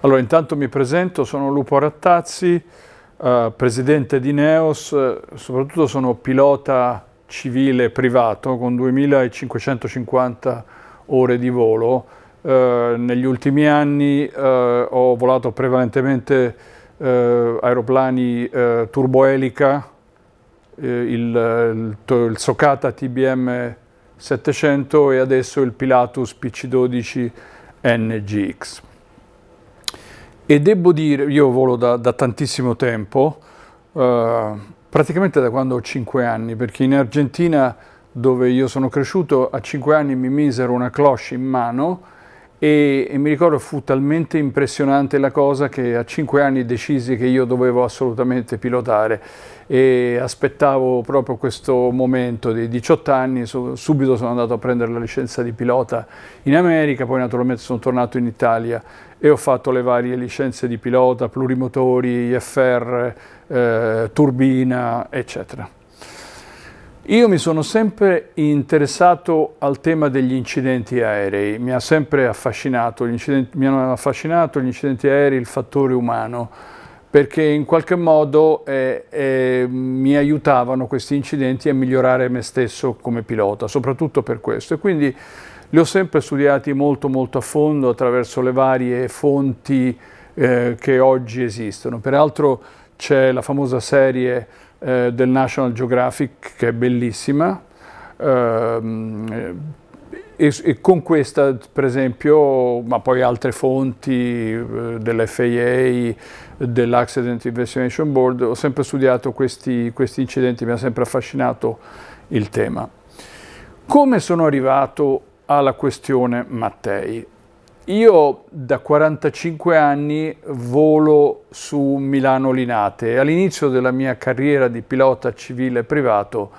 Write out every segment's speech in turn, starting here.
Allora, intanto mi presento, sono Lupo Rattazzi, presidente di Neos, soprattutto sono pilota civile privato con 2550 ore di volo. Negli ultimi anni ho volato prevalentemente aeroplani turboelica, il Socata TBM 700 e adesso il Pilatus PC-12 NGX. E devo dire, io volo da tantissimo tempo, praticamente da quando ho 5 anni, perché in Argentina, dove io sono cresciuto, a 5 anni mi misero una cloche in mano e mi ricordo fu talmente impressionante la cosa che a 5 anni decisi che io dovevo assolutamente pilotare e aspettavo proprio questo momento di 18 anni, subito sono andato a prendere la licenza di pilota in America, poi naturalmente sono tornato in Italia e ho fatto le varie licenze di pilota, plurimotori, IFR, turbina, eccetera. Io mi sono sempre interessato al tema degli incidenti aerei, mi ha sempre affascinato, mi hanno affascinato gli incidenti aerei, il fattore umano, perché in qualche modo mi aiutavano questi incidenti a migliorare me stesso come pilota, soprattutto per questo. E quindi li ho sempre studiati molto a fondo attraverso le varie fonti che oggi esistono. Peraltro c'è la famosa serie del National Geographic che è bellissima e con questa per esempio, ma poi altre fonti dell'FAA, dell'Accident Investigation Board, ho sempre studiato questi incidenti, mi ha sempre affascinato il tema. Come sono arrivato alla questione Mattei? Io da 45 anni volo su Milano Linate e all'inizio della mia carriera di pilota civile privato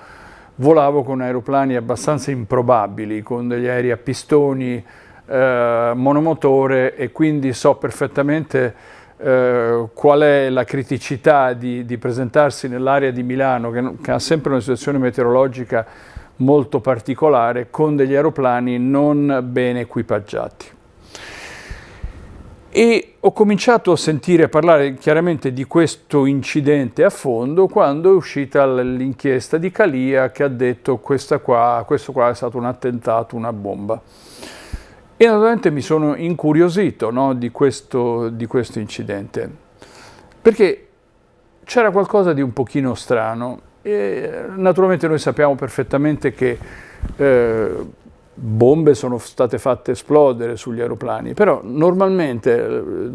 volavo con aeroplani abbastanza improbabili, con degli aerei a pistoni, monomotore, e quindi so perfettamente qual è la criticità di presentarsi nell'area di Milano, che ha sempre una situazione meteorologica molto particolare, con degli aeroplani non ben equipaggiati. E ho cominciato a sentire parlare chiaramente di questo incidente a fondo quando è uscita l'inchiesta di Calia che ha detto questo qua è stato un attentato, una bomba. E naturalmente mi sono incuriosito, no, di questo incidente, perché c'era qualcosa di un pochino strano. E naturalmente noi sappiamo perfettamente che bombe sono state fatte esplodere sugli aeroplani, però normalmente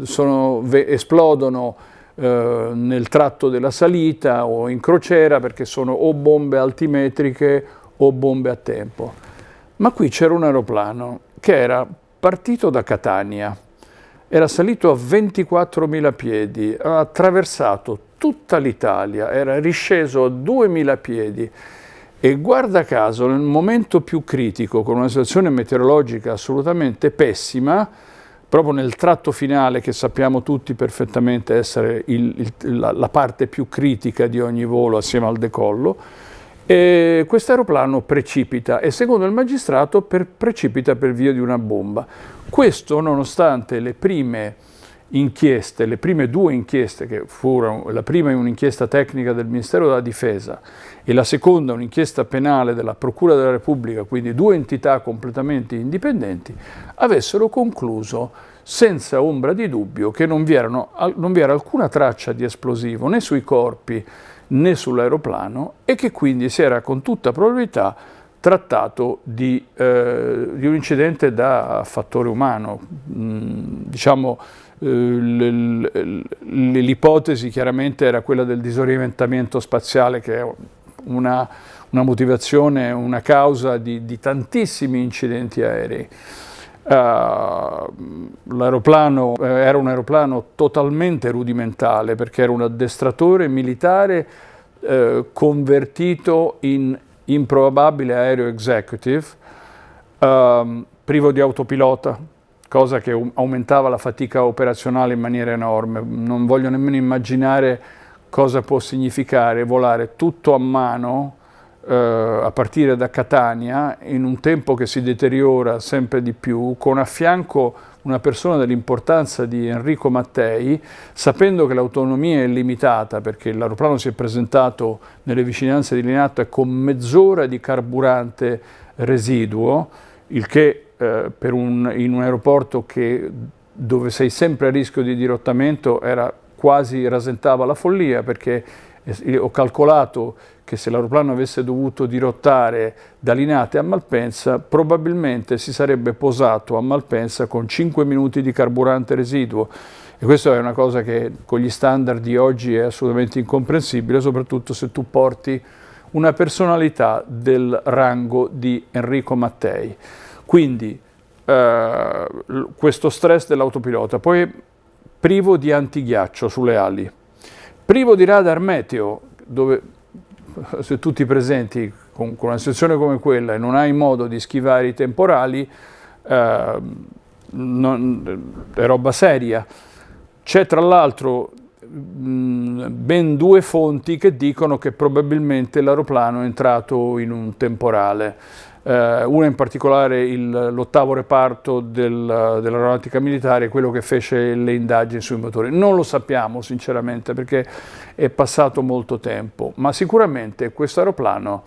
esplodono nel tratto della salita o in crociera perché sono o bombe altimetriche o bombe a tempo. Ma qui c'era un aeroplano che era partito da Catania, era salito a 24.000 piedi, ha attraversato tutta l'Italia, era risceso a 2.000 piedi e guarda caso nel momento più critico, con una situazione meteorologica assolutamente pessima, proprio nel tratto finale che sappiamo tutti perfettamente essere la parte più critica di ogni volo assieme al decollo, questo aeroplano precipita e secondo il magistrato precipita per via di una bomba. Questo nonostante le prime inchieste, le prime 2 inchieste che furono, la prima è un'inchiesta tecnica del Ministero della Difesa e la seconda un'inchiesta penale della Procura della Repubblica, quindi 2 entità completamente indipendenti, avessero concluso senza ombra di dubbio che non vi era alcuna traccia di esplosivo né sui corpi né sull'aeroplano e che quindi si era con tutta probabilità trattato di un incidente da fattore umano. Diciamo, l'ipotesi chiaramente era quella del disorientamento spaziale, che è una motivazione, una causa di tantissimi incidenti aerei. L'aeroplano era un aeroplano totalmente rudimentale perché era un addestratore militare convertito in improbabile aereo executive, privo di autopilota, cosa che aumentava la fatica operazionale in maniera enorme. Non voglio nemmeno immaginare cosa può significare volare tutto a mano a partire da Catania in un tempo che si deteriora sempre di più, con a fianco una persona dell'importanza di Enrico Mattei, sapendo che l'autonomia è limitata perché l'aeroplano si è presentato nelle vicinanze di Linate con mezz'ora di carburante residuo, il che in un aeroporto dove sei sempre a rischio di dirottamento quasi rasentava la follia, perché ho calcolato che se l'aeroplano avesse dovuto dirottare da Linate a Malpensa, probabilmente si sarebbe posato a Malpensa con 5 minuti di carburante residuo. E questa è una cosa che con gli standard di oggi è assolutamente incomprensibile, soprattutto se tu porti una personalità del rango di Enrico Mattei. Quindi questo stress dell'autopilota, poi privo di antighiaccio sulle ali, privo di radar meteo, dove se tu ti presenti con una situazione come quella e non hai modo di schivare i temporali, è roba seria. C'è tra l'altro ben 2 fonti che dicono che probabilmente l'aeroplano è entrato in un temporale. Una in particolare l'8º reparto dell'aeronautica militare, quello che fece le indagini sui motori. Non lo sappiamo sinceramente perché è passato molto tempo, ma sicuramente questo aeroplano,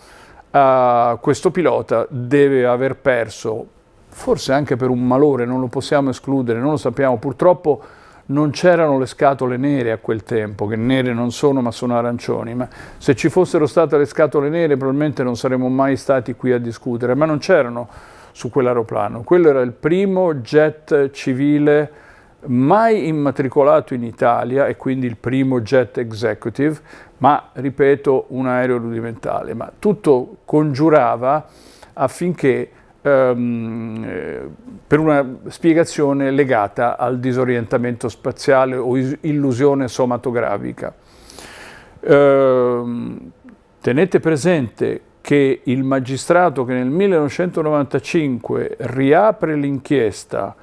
questo pilota deve aver perso, forse anche per un malore, non lo possiamo escludere, non lo sappiamo. Purtroppo non c'erano le scatole nere a quel tempo, che nere non sono ma sono arancioni, ma se ci fossero state le scatole nere probabilmente non saremmo mai stati qui a discutere, ma non c'erano su quell'aeroplano. Quello era il primo jet civile mai immatricolato in Italia e quindi il primo jet executive, ma ripeto un aereo rudimentale, ma tutto congiurava affinché per una spiegazione legata al disorientamento spaziale o illusione somatografica. Tenete presente che il magistrato che nel 1995 riapre l'inchiesta,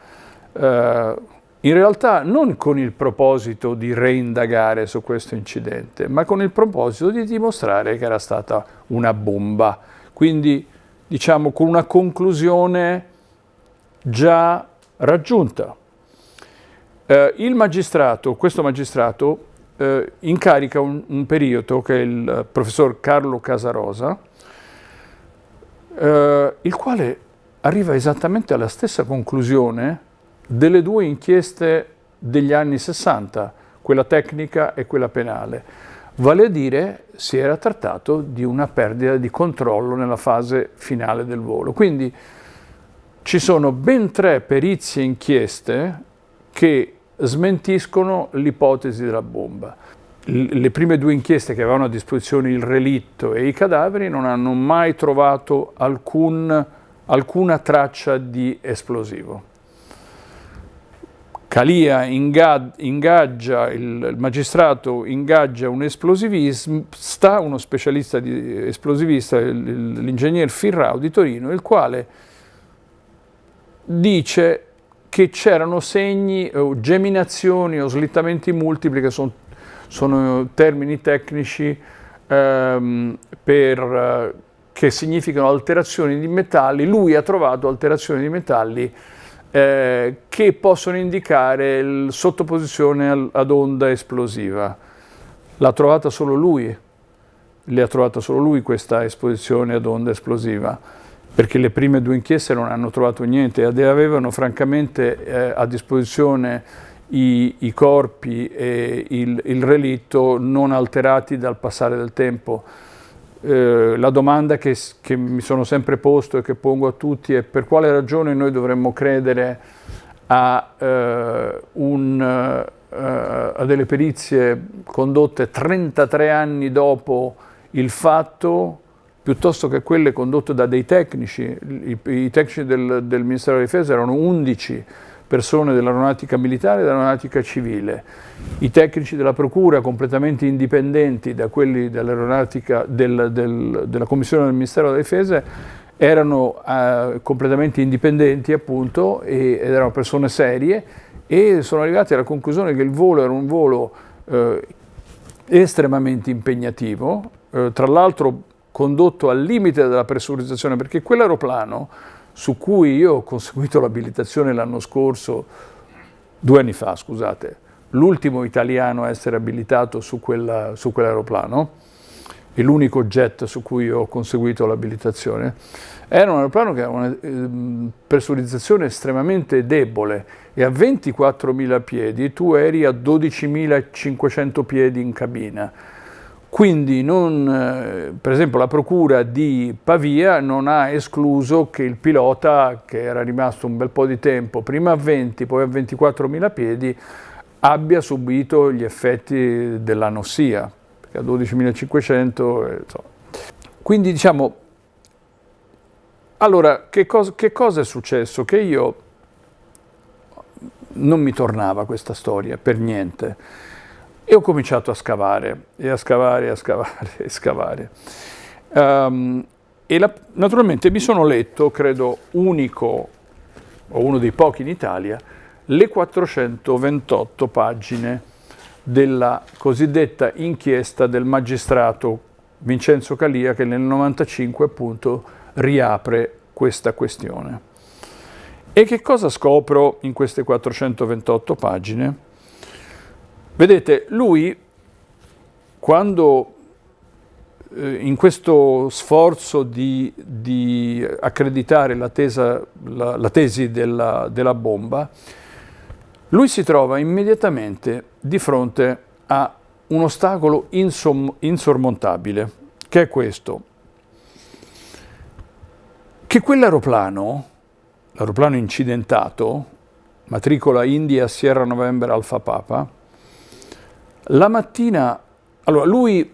in realtà non con il proposito di reindagare su questo incidente, ma con il proposito di dimostrare che era stata una bomba. Quindi diciamo con una conclusione già raggiunta. Questo magistrato incarica un perito che è il professor Carlo Casarosa, il quale arriva esattamente alla stessa conclusione delle 2 inchieste degli anni 60, quella tecnica e quella penale. Vale a dire, si era trattato di una perdita di controllo nella fase finale del volo. Quindi ci sono ben 3 perizie e inchieste che smentiscono l'ipotesi della bomba. Le prime 2 inchieste che avevano a disposizione il relitto e i cadaveri non hanno mai trovato alcuna traccia di esplosivo. Calia ingaggia, il magistrato ingaggia un esplosivista, uno specialista di esplosivista, l'ingegner Firrao di Torino, il quale dice che c'erano segni o geminazioni o slittamenti multipli, che sono termini tecnici che significano alterazioni di metalli. Lui ha trovato alterazioni di metalli che possono indicare la sottoposizione ad onda esplosiva. L'ha trovata solo lui, le ha trovata solo lui questa esposizione ad onda esplosiva, perché le prime 2 inchieste non hanno trovato niente ed avevano francamente a disposizione i corpi e il relitto non alterati dal passare del tempo. La domanda che mi sono sempre posto e che pongo a tutti è: per quale ragione noi dovremmo credere a delle perizie condotte 33 anni dopo il fatto, piuttosto che quelle condotte da dei tecnici? I tecnici del Ministero della Difesa erano 11 persone dell'aeronautica militare e dell'aeronautica civile. I tecnici della procura, completamente indipendenti da quelli dell'aeronautica della commissione del Ministero della Difesa, erano completamente indipendenti appunto ed erano persone serie, e sono arrivati alla conclusione che il volo era un volo estremamente impegnativo, tra l'altro condotto al limite della pressurizzazione, perché quell'aeroplano su cui io ho conseguito l'abilitazione l'anno scorso, 2 anni fa, scusate, l'ultimo italiano a essere abilitato su quell'aeroplano, e l'unico jet su cui ho conseguito l'abilitazione, era un aeroplano che aveva una pressurizzazione estremamente debole e a 24.000 piedi tu eri a 12.500 piedi in cabina. Quindi per esempio la procura di Pavia non ha escluso che il pilota, che era rimasto un bel po' di tempo, prima a 20, poi a 24.000 piedi, abbia subito gli effetti dell'anossia, perché a 12.500, quindi diciamo, allora che cosa è successo? Che io non mi tornava questa storia per niente. E ho cominciato a scavare, e a scavare, e a scavare, e scavare. Naturalmente mi sono letto, credo unico, o uno dei pochi in Italia, le 428 pagine della cosiddetta inchiesta del magistrato Vincenzo Calia, che nel 95 appunto riapre questa questione. E che cosa scopro in queste 428 pagine? Vedete, lui, quando in questo sforzo di accreditare la tesi della bomba, lui si trova immediatamente di fronte a un ostacolo insormontabile, che è questo: che quell'aeroplano, l'aeroplano incidentato, matricola India Sierra November Alfa Papa, la mattina, allora lui,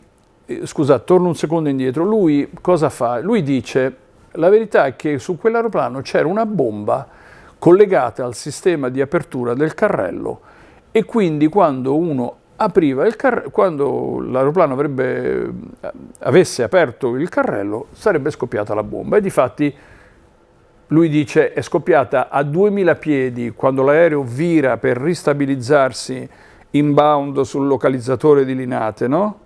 scusate, torno un secondo indietro, lui cosa fa? Lui dice, la verità è che su quell'aeroplano c'era una bomba collegata al sistema di apertura del carrello e quindi quando uno apriva il carrello, quando l'aeroplano avesse aperto il carrello, sarebbe scoppiata la bomba. E difatti lui dice è scoppiata a 2000 piedi quando l'aereo vira per ristabilizzarsi inbound sul localizzatore di Linate, no?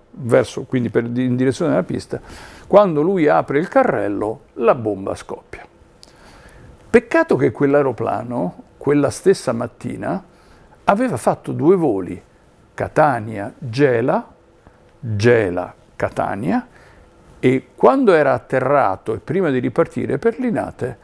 Quindi in direzione della pista. Quando lui apre il carrello, la bomba scoppia. Peccato che quell'aeroplano, quella stessa mattina, aveva fatto 2 voli, Catania-Gela, Gela-Catania, e quando era atterrato e prima di ripartire per Linate,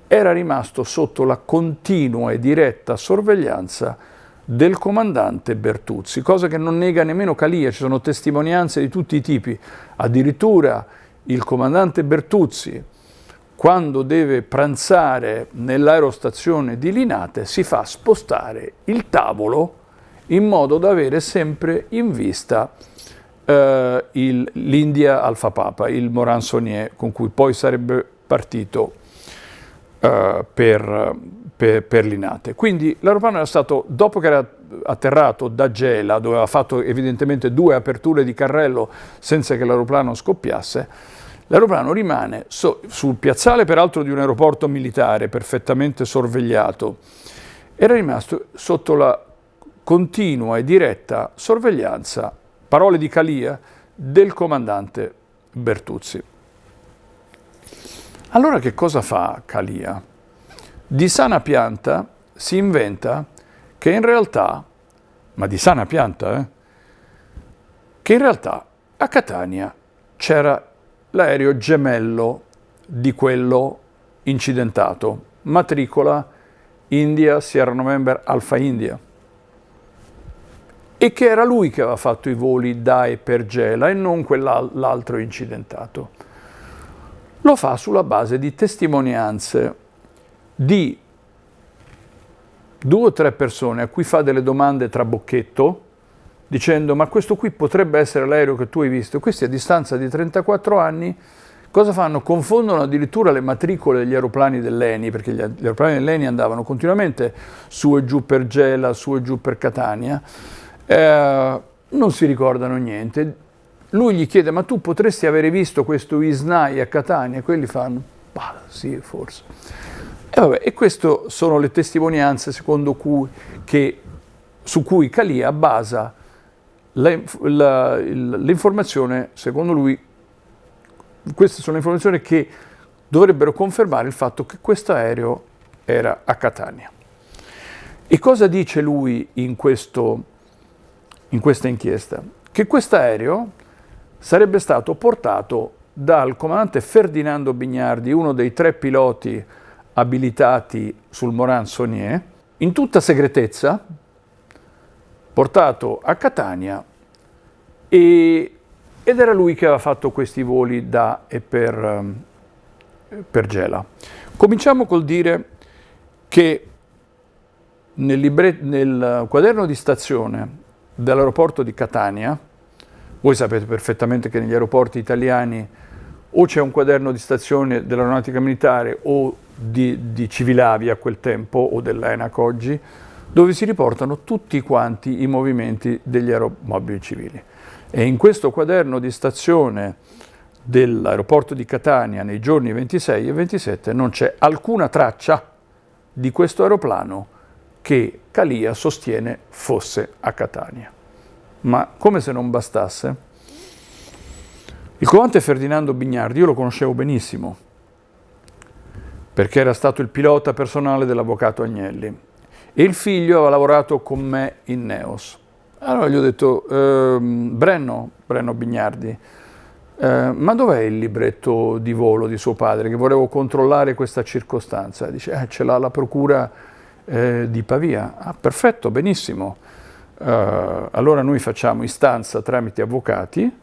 era rimasto sotto la continua e diretta sorveglianza del comandante Bertuzzi, cosa che non nega nemmeno Calia, ci sono testimonianze di tutti i tipi. Addirittura il comandante Bertuzzi, quando deve pranzare nell'aerostazione di Linate, si fa spostare il tavolo in modo da avere sempre in vista l'India Alfa Papa, il Morane Saunier, con cui poi sarebbe partito per Linate. Quindi l'aeroplano era stato, dopo che era atterrato da Gela, dove aveva fatto evidentemente 2 aperture di carrello senza che l'aeroplano scoppiasse, l'aeroplano rimane sul piazzale peraltro di un aeroporto militare perfettamente sorvegliato, era rimasto sotto la continua e diretta sorveglianza, parole di Calia, del comandante Bertuzzi. Allora che cosa fa Calia? Di sana pianta si inventa che in realtà, ma di sana pianta, che in realtà a Catania c'era l'aereo gemello di quello incidentato, matricola India Sierra November Alfa India, e che era lui che aveva fatto i voli da e per Gela e non l'altro incidentato. Lo fa sulla base di testimonianze di 2 o 3 persone a cui fa delle domande trabocchetto, dicendo ma questo qui potrebbe essere l'aereo che tu hai visto. Questi a distanza di 34 anni cosa fanno? Confondono addirittura le matricole degli aeroplani dell'ENI, perché gli aeroplani dell'ENI andavano continuamente su e giù per Gela, su e giù per Catania, non si ricordano niente. Lui gli chiede, ma tu potresti avere visto questo ISNAI a Catania? E quelli fanno, bah, sì, forse. E queste sono le testimonianze secondo su cui Calia basa l'informazione, secondo lui, queste sono le informazioni dovrebbero confermare il fatto che questo aereo era a Catania. E cosa dice lui in questa inchiesta? Che questo aereo sarebbe stato portato dal comandante Ferdinando Bignardi, uno dei 3 piloti abilitati sul Morane Saunier, in tutta segretezza, portato a Catania, ed era lui che aveva fatto questi voli da e per Gela. Cominciamo col dire che nel quaderno di stazione dell'aeroporto di Catania, voi sapete perfettamente che negli aeroporti italiani o c'è un quaderno di stazione dell'aeronautica militare o di Civilavia a quel tempo o dell'ENAC oggi, dove si riportano tutti quanti i movimenti degli aeromobili civili. E in questo quaderno di stazione dell'aeroporto di Catania nei giorni 26 e 27 non c'è alcuna traccia di questo aeroplano che Calia sostiene fosse a Catania. Ma come se non bastasse, il comandante Ferdinando Bignardi io lo conoscevo benissimo, perché era stato il pilota personale dell'avvocato Agnelli e il figlio aveva lavorato con me in Neos. Allora gli ho detto, Brenno Bignardi, ma dov'è il libretto di volo di suo padre, che volevo controllare questa circostanza? Dice, ce l'ha la procura di Pavia. Ah, perfetto, benissimo. Allora noi facciamo istanza tramite avvocati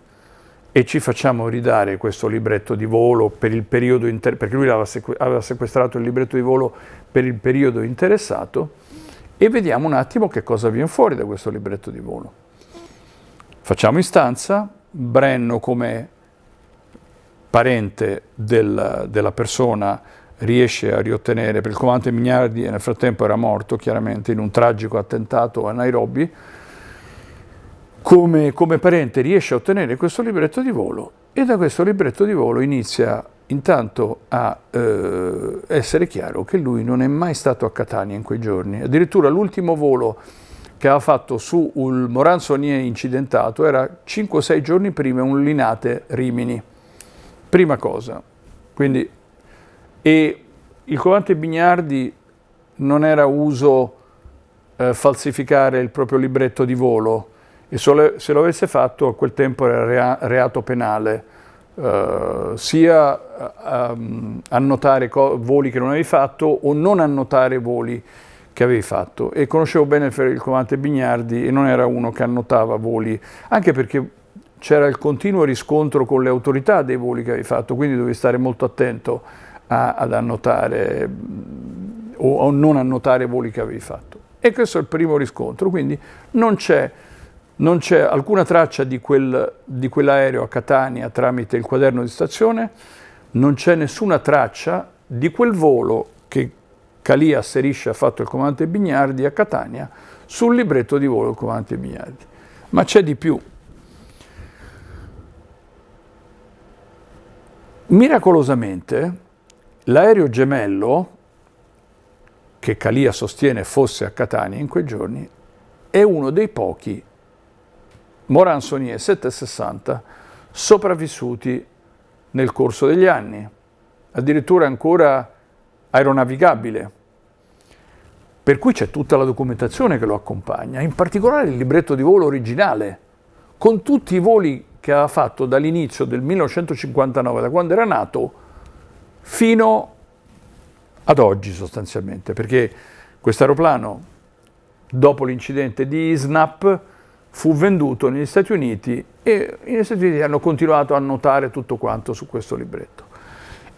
e ci facciamo ridare questo libretto di volo per il periodo perché lui aveva sequestrato il libretto di volo per il periodo interessato, e vediamo un attimo che cosa viene fuori da questo libretto di volo. Facciamo istanza, Brenno come parente della persona riesce a riottenere, per il comandante Bignardi nel frattempo era morto chiaramente in un tragico attentato a Nairobi, come parente riesce a ottenere questo libretto di volo, e da questo libretto di volo inizia intanto a essere chiaro che lui non è mai stato a Catania in quei giorni. Addirittura l'ultimo volo che aveva fatto sul Morane Saunier incidentato era 5-6 giorni prima, un Linate Rimini. Prima cosa. Quindi, e il comandante Bignardi non era uso falsificare il proprio libretto di volo, e se lo avesse fatto a quel tempo era reato penale, sia annotare voli che non avevi fatto o non annotare voli che avevi fatto. E conoscevo bene il comandante Bignardi e non era uno che annotava voli, anche perché c'era il continuo riscontro con le autorità dei voli che avevi fatto, quindi dovevi stare molto attento ad annotare o non annotare voli che avevi fatto. E questo è il primo riscontro, quindi non c'è alcuna traccia di quell'aereo a Catania tramite il quaderno di stazione, non c'è nessuna traccia di quel volo che Calia asserisce ha fatto il comandante Bignardi a Catania sul libretto di volo del comandante Bignardi. Ma c'è di più. Miracolosamente, l'aereo gemello che Calia sostiene fosse a Catania in quei giorni è uno dei pochi Morane Saunier 760 sopravvissuti nel corso degli anni, addirittura ancora aeronavigabile, per cui c'è tutta la documentazione che lo accompagna, in particolare il libretto di volo originale, con tutti i voli che aveva fatto dall'inizio del 1959, da quando era nato, fino ad oggi sostanzialmente, perché questo aeroplano, dopo l'incidente di ISNAP, fu venduto negli Stati Uniti e negli Stati Uniti hanno continuato a annotare tutto quanto su questo libretto.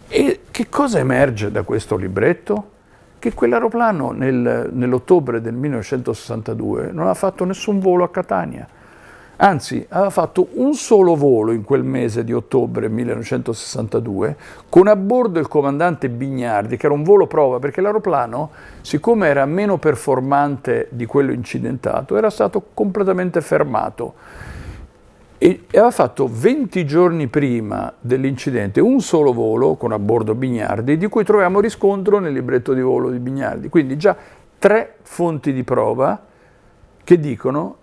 E che cosa emerge da questo libretto? Che quell'aeroplano nell'ottobre del 1962 non ha fatto nessun volo a Catania, anzi aveva fatto un solo volo in quel mese di ottobre 1962 con a bordo il comandante Bignardi, che era un volo prova perché l'aeroplano, siccome era meno performante di quello incidentato, era stato completamente fermato e aveva fatto 20 giorni prima dell'incidente un solo volo con a bordo Bignardi, di cui troviamo riscontro nel libretto di volo di Bignardi. Quindi già 3 fonti di prova che dicono,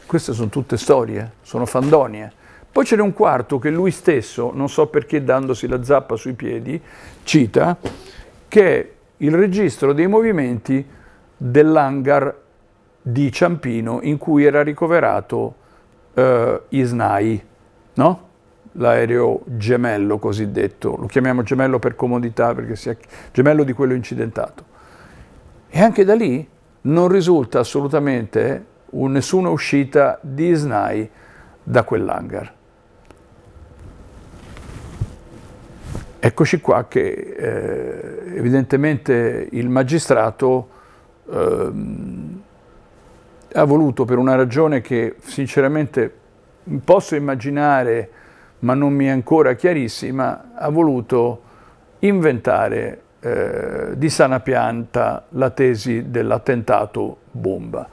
queste sono tutte storie, sono fandonie, Poi ce n'è un quarto che lui stesso, non so perché dandosi la zappa sui piedi, cita, che è il registro dei movimenti dell'hangar di Ciampino in cui era ricoverato ISNAI, no? L'aereo gemello cosiddetto, lo chiamiamo gemello per comodità perché sia gemello di quello incidentato. E anche da lì non risulta assolutamente nessuna uscita di ISNAI da quell'hangar. Eccoci qua che evidentemente il magistrato ha voluto, per una ragione che sinceramente posso immaginare ma non mi è ancora chiarissima, ha voluto inventare di sana pianta la tesi dell'attentato bomba.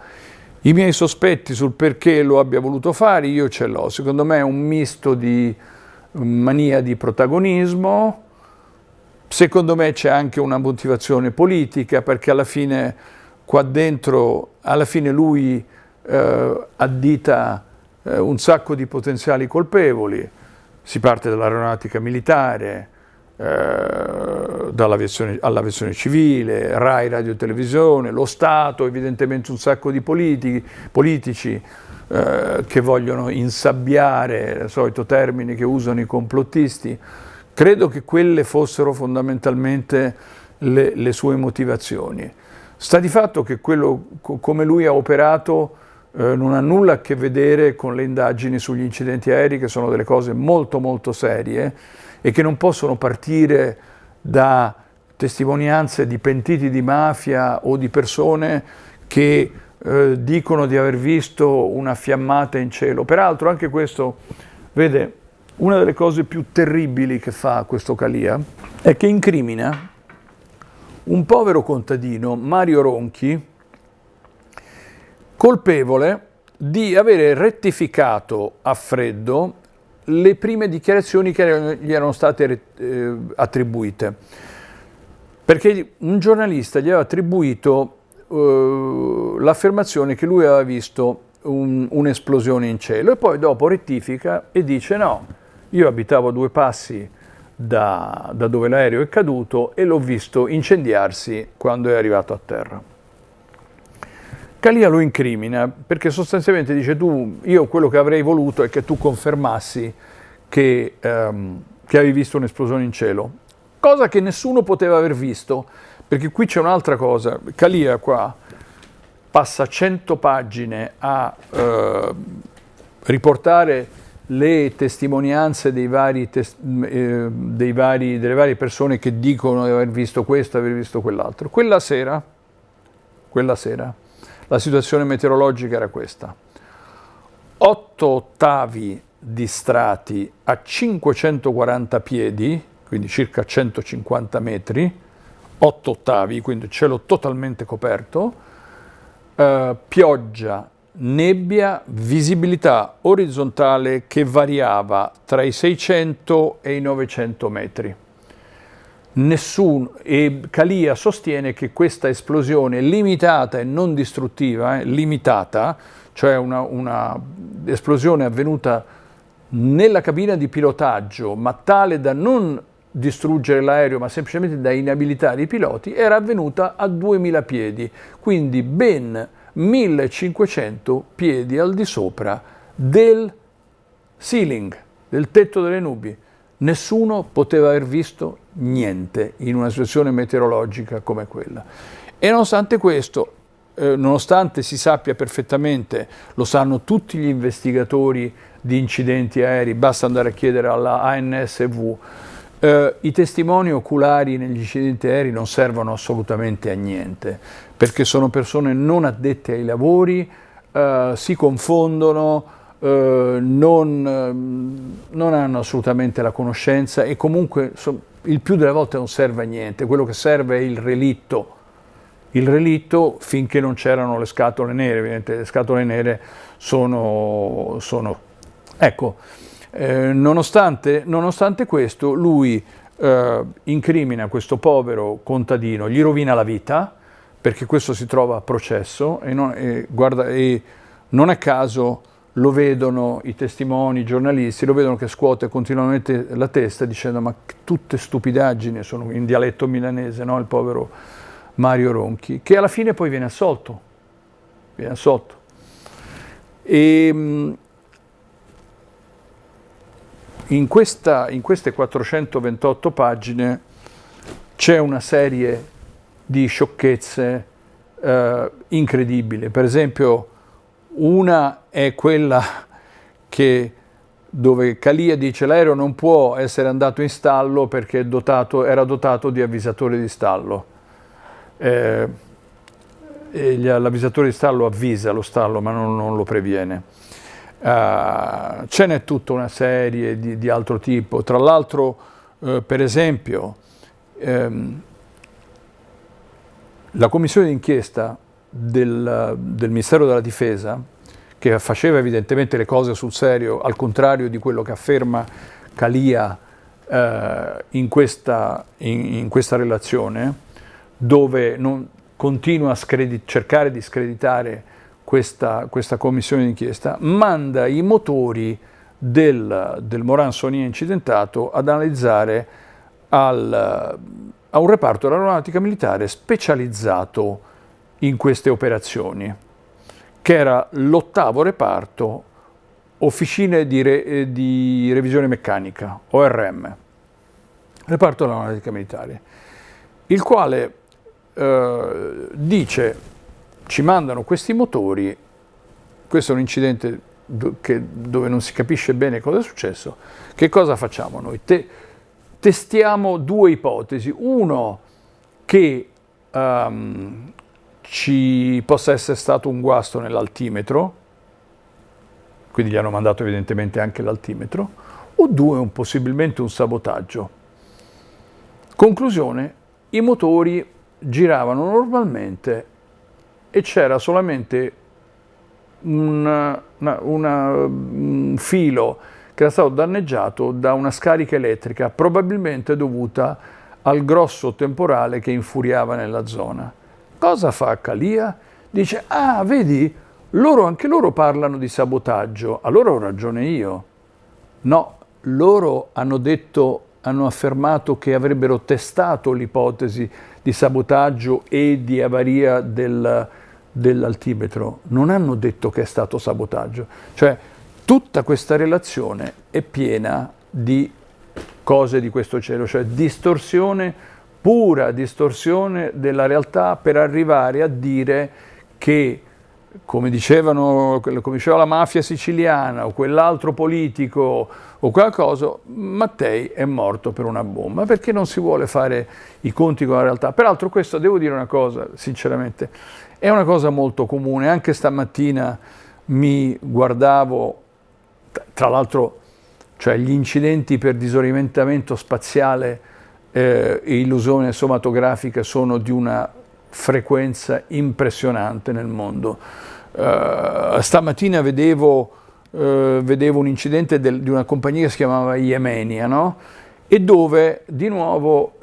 I miei sospetti sul perché lo abbia voluto fare io ce l'ho, secondo me è un misto di mania di protagonismo, secondo me c'è anche una motivazione politica perché alla fine qua dentro, alla fine lui addita un sacco di potenziali colpevoli, si parte dall'aeronautica militare, all'aviazione civile, Rai, radio e televisione, lo Stato, evidentemente un sacco di politici che vogliono insabbiare, il solito termine che usano i complottisti. Credo che quelle fossero fondamentalmente le sue motivazioni. Sta di fatto che quello come lui ha operato non ha nulla a che vedere con le indagini sugli incidenti aerei, che sono delle cose molto molto serie e che non possono partire da testimonianze di pentiti di mafia o di persone che dicono di aver visto una fiammata in cielo. Peraltro anche questo, vede, una delle cose più terribili che fa questo Calia è che incrimina un povero contadino, Mario Ronchi, colpevole di avere rettificato a freddo le prime dichiarazioni che gli erano state attribuite. Perché un giornalista gli aveva attribuito l'affermazione che lui aveva visto un'esplosione in cielo e poi dopo rettifica e dice no, io abitavo a 2 passi da dove l'aereo è caduto e l'ho visto incendiarsi quando è arrivato a terra. Calia lo incrimina perché sostanzialmente dice io quello che avrei voluto è che tu confermassi che avevi visto un'esplosione in cielo, cosa che nessuno poteva aver visto, perché qui c'è un'altra cosa. Calia qua passa 100 pagine a riportare le testimonianze delle varie persone che dicono di aver visto questo, aver visto quell'altro. Quella sera, la situazione meteorologica era questa: 8 ottavi di strati a 540 piedi, quindi circa 150 metri, 8 ottavi, quindi cielo totalmente coperto, pioggia, nebbia, visibilità orizzontale che variava tra i 600 e i 900 metri. E Calia sostiene che questa esplosione limitata e non distruttiva, limitata, cioè una esplosione avvenuta nella cabina di pilotaggio, ma tale da non distruggere l'aereo, ma semplicemente da inabilitare i piloti, era avvenuta a 2000 piedi, quindi ben 1500 piedi al di sopra del ceiling, del tetto delle nubi. Nessuno poteva aver visto niente in una situazione meteorologica come quella. E nonostante questo, nonostante si sappia perfettamente, lo sanno tutti gli investigatori di incidenti aerei, basta andare a chiedere alla ANSV, i testimoni oculari negli incidenti aerei non servono assolutamente a niente, perché sono persone non addette ai lavori, si confondono, non hanno assolutamente la conoscenza e comunque il più delle volte non serve a niente. Quello che serve è il relitto finché non c'erano le scatole nere. Ovviamente le scatole nere sono ecco, nonostante questo lui incrimina questo povero contadino, gli rovina la vita perché questo si trova a processo e non a caso lo vedono i testimoni, i giornalisti, lo vedono che scuote continuamente la testa dicendo ma tutte stupidaggini, sono in dialetto milanese, no? Il povero Mario Ronchi, che alla fine poi viene assolto. Viene assolto. E in queste 428 pagine c'è una serie di sciocchezze incredibili. Per esempio, una è quella dove Calia dice l'aereo non può essere andato in stallo perché era dotato di avvisatore di stallo. L'avvisatore di stallo avvisa lo stallo ma non lo previene. Ce n'è tutta una serie di altro tipo. Tra l'altro, per esempio, la commissione d'inchiesta del Ministero della Difesa, che faceva evidentemente le cose sul serio, al contrario di quello che afferma Calia in questa relazione, dove continua a cercare di screditare questa commissione d'inchiesta, manda i motori del Morane Saunier incidentato ad analizzare a un reparto dell'aeronautica militare specializzato in queste operazioni, che era l'8° reparto Officine di Revisione Meccanica, ORM, reparto dell'aeronautica militare, il quale dice: ci mandano questi motori, questo è un incidente dove non si capisce bene cosa è successo, che cosa facciamo noi? Testiamo due ipotesi, uno che ci possa essere stato un guasto nell'altimetro, quindi gli hanno mandato evidentemente anche l'altimetro, o due, possibilmente un sabotaggio. Conclusione, i motori giravano normalmente e c'era solamente un filo che era stato danneggiato da una scarica elettrica, probabilmente dovuta al grosso temporale che infuriava nella zona. Cosa fa Calia? Dice: ah, vedi, anche loro parlano di sabotaggio, allora ho ragione io. No, loro hanno affermato che avrebbero testato l'ipotesi di sabotaggio e di avaria dell'altimetro. Non hanno detto che è stato sabotaggio. Cioè, tutta questa relazione è piena di cose di questo cielo, cioè distorsione, pura distorsione della realtà, per arrivare a dire che, come diceva la mafia siciliana o quell'altro politico o qualcosa, Mattei è morto per una bomba, perché non si vuole fare i conti con la realtà. Peraltro questo, devo dire una cosa, sinceramente, è una cosa molto comune. Anche stamattina mi guardavo, tra l'altro, cioè gli incidenti per disorientamento spaziale e illusione somatografica sono di una frequenza impressionante nel mondo. Stamattina vedevo un incidente di una compagnia che si chiamava Yemenia, no? E dove di nuovo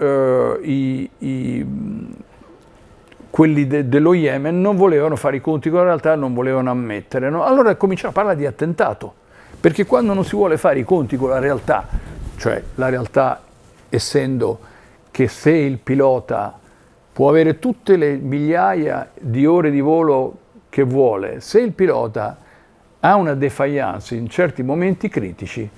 quelli dello Yemen non volevano fare i conti con la realtà, non volevano ammettere, no? Allora cominciano a parlare di attentato, perché quando non si vuole fare i conti con la realtà, cioè la realtà essendo che se il pilota può avere tutte le migliaia di ore di volo che vuole, se il pilota ha una défaillance in certi momenti critici,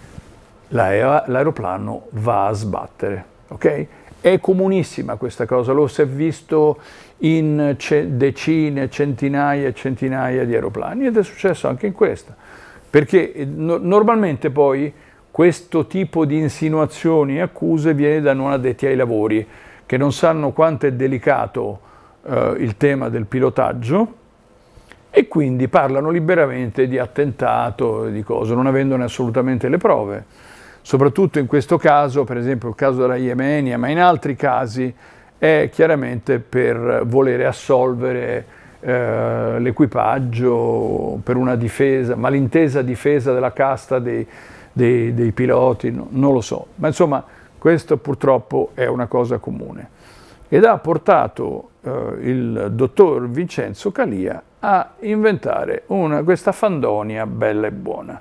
l'aeroplano va a sbattere, ok? È comunissima questa cosa, lo si è visto in decine, centinaia e centinaia di aeroplani, ed è successo anche in questa, perché normalmente poi questo tipo di insinuazioni e accuse viene da non addetti ai lavori, che non sanno quanto è delicato il tema del pilotaggio, e quindi parlano liberamente di attentato e di cose, non avendone assolutamente le prove. Soprattutto in questo caso, per esempio il caso della Yemenia, ma in altri casi è chiaramente per volere assolvere l'equipaggio per una difesa, malintesa difesa della casta dei piloti, non lo so. Ma insomma, questo purtroppo è una cosa comune. ed ha portato il dottor Vincenzo Calia a inventare questa fandonia bella e buona.